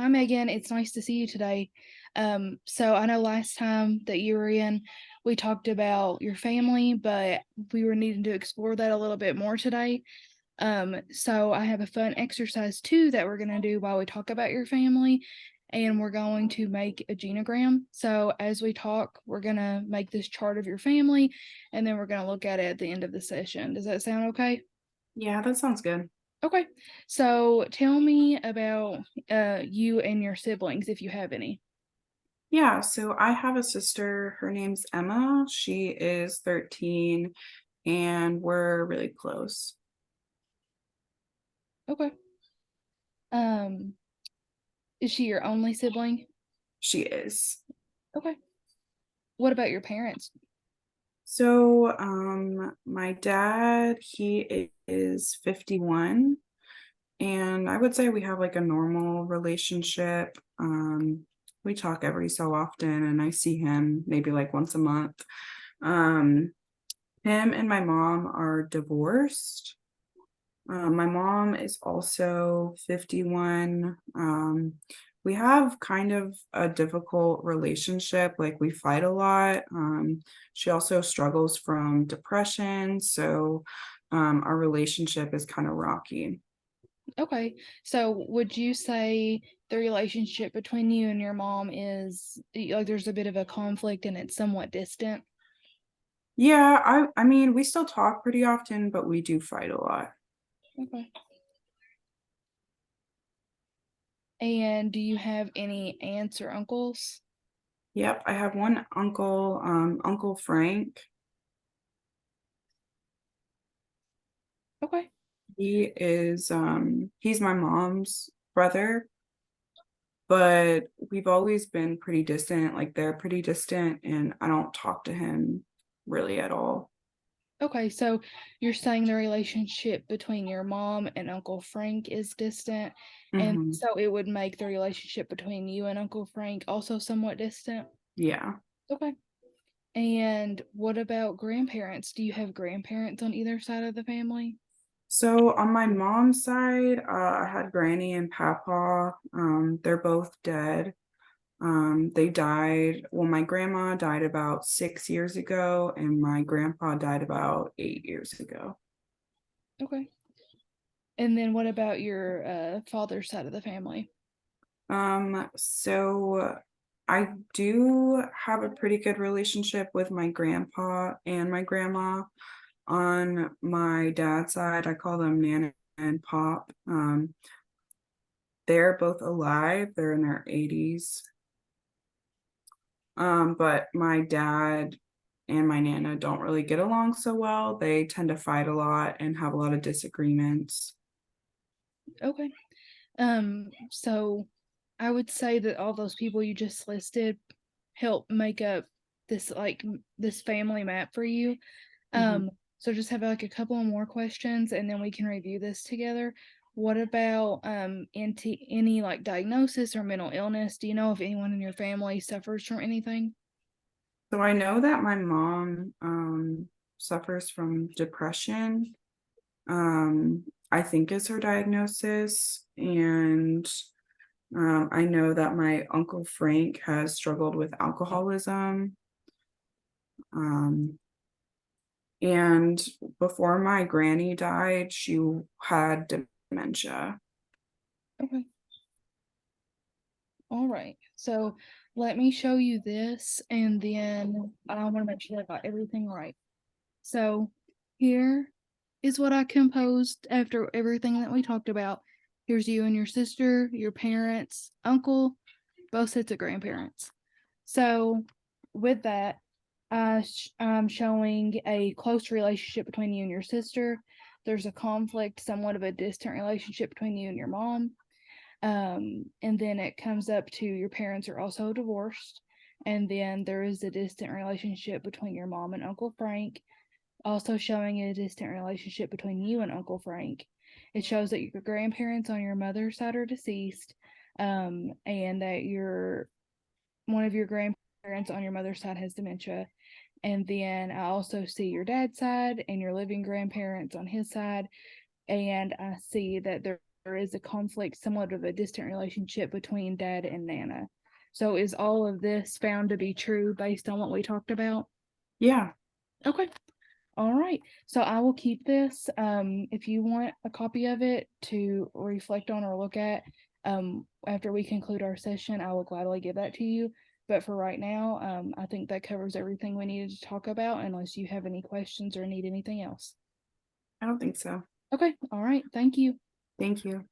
Hi, Megan. It's nice to see you today. So I know last time that you were in, we talked about your family, but we were needing to explore that a little bit more today. So I have a fun exercise too that we're going to do while we talk about your family, and we're going to make a genogram. So as we talk, we're going to make this chart of your family, and then we're going to look at it at the end of the session. Does that sound okay? Yeah, that sounds good. Okay. So tell me about you and your siblings if you have any. Yeah, so I have a sister. Her name's Emma. She is 13 and we're really close. Okay. Um, is she your only sibling? She is. Okay. What about your parents? So, my dad, is 51, and I would say we have like a normal relationship. We talk every so often, and I see him maybe like once a month. Um, Him and my mom are divorced. My mom is also 51. We have kind of a difficult relationship, like we fight a lot. She also struggles from depression, so our relationship is kind of rocky. Okay. So would you say the relationship between you and your mom is like there's a bit of a conflict and it's somewhat distant? Yeah, I mean, we still talk pretty often, but we do fight a lot. Okay. And do you have any aunts or uncles? Yep, I have one uncle, Uncle Frank. Okay. He's my mom's brother, but we've always been pretty distant, like, they're pretty distant, and I don't talk to him really at all. Okay, so you're saying the relationship between your mom and Uncle Frank is distant, and Mhm. so it would make the relationship between you and Uncle Frank also somewhat distant? Yeah. Okay. And what about grandparents? Do you have grandparents on either side of the family? So, on my mom's side, I had Granny and Papa, they're both dead. They died my grandma died about 6 years ago, and my grandpa died about 8 years ago. Okay. And then what about your father's side of the family? So I do have a pretty good relationship with my grandpa and my grandma. On my dad's side, I call them Nana and Pop. They're both alive. They're in their 80s. But my dad and my Nana don't really get along so well. They tend to fight a lot and have a lot of disagreements. Okay. So I would say that all those people you just listed help make up this family map for you. Mhm. So just have like a couple of more questions and then we can review this together. What about any like diagnosis or mental illness? Do you know if anyone in your family suffers from anything? So I know that my mom suffers from depression. I think is her diagnosis. And I know that my uncle Frank has struggled with alcoholism. Um, and before my granny died, she had dementia. Okay. All right. So let me show you this and then I want to make sure I got everything right. So here is what I composed after everything that we talked about. Here's you and your sister, your parents, uncle, both sets of grandparents. So with that, I'm showing a close relationship between you and your sister. There's a conflict, somewhat of a distant relationship between you and your mom. And then it comes up to your parents are also divorced. And then there is a distant relationship between your mom and Uncle Frank, also showing a distant relationship between you and Uncle Frank. It shows that your grandparents on your mother's side are deceased, and that one of your grandparents on your mother's side has dementia. And then I also see your dad's side and your living grandparents on his side, and I see that there there is a conflict, somewhat of a distant relationship between dad and Nana. So is all of this found to be true based on what we talked about? Yeah, Okay. All right. So I will keep this. If you want a copy of it to reflect on or look at, after we conclude our session, I will gladly give that to you. But for right now, I think that covers everything we needed to talk about, unless you have any questions or need anything else. I don't think so. Okay. All right. Thank you. Thank you.